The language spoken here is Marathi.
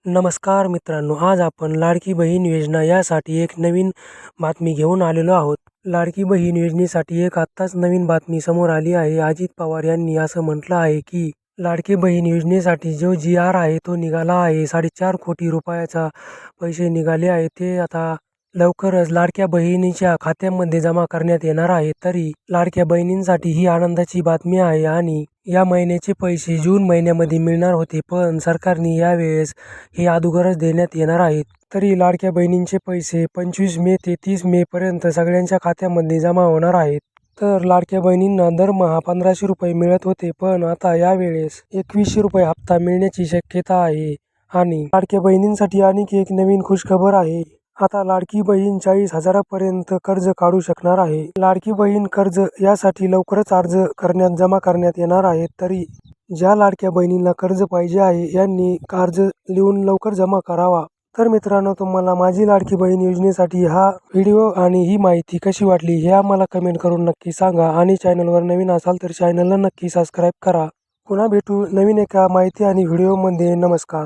नमस्कार मित्रांनो, आज आपण लाडकी बहीण योजना यासाठी एक नवीन बातमी घेऊन आलेलो आहोत. लाडकी बहीण योजनेसाठी एक आत्ताच नवीन बातमी समोर आली आहे. अजित पवार यांनी असं म्हटलं आहे की लाडकी बहीण योजनेसाठी जो जी.आर. आहे तो निघाला आहे. 4.5 कोटी रुपयाचा पैसे निघाले आहेत. ते आता लवकरच लाडक्या बहिणीच्या खात्यामध्ये जमा करण्यात येणार आहे. तरी लाडक्या बहिणींसाठी ही आनंदाची बातमी आहे आणि या महिन्याचे पैसे जून महिन्यामध्ये मिळणार होते, पण सरकारने यावेळेस हे अगोदरच देण्यात येणार आहेत. तरी लाडक्या बहिणींचे पैसे 25 मे ते 30 मे पर्यंत सगळ्यांच्या खात्यामध्ये जमा होणार आहेत. तर लाडक्या बहिणींना दरमहा 1500 रुपये मिळत होते, पण आता यावेळेस 2100 रुपये हप्ता मिळण्याची शक्यता आहे. आणि लाडक्या बहिणींसाठी आणखी एक नवीन खुशखबर आहे. आता लाडकी बहीण 40,000पर्यंत कर्ज काढू शकणार आहे. लाडकी बहीण कर्ज यासाठी लवकरच अर्ज जमा करण्यात येणार आहे. तरी ज्या लाडक्या बहिणींना कर्ज पाहिजे आहे यांनी अर्ज लिहून लवकर जमा करावा. तर मित्रांनो, तुम्हाला माझी लाडकी बहीण योजनेसाठी हा व्हिडिओ आणि ही माहिती कशी वाटली हे आम्हाला कमेंट करून नक्की सांगा. आणि चॅनलवर नवीन असाल तर चॅनलला नक्की सबस्क्राईब करा. पुन्हा भेटू नवीन एका माहिती आणि व्हिडिओमध्ये. नमस्कार.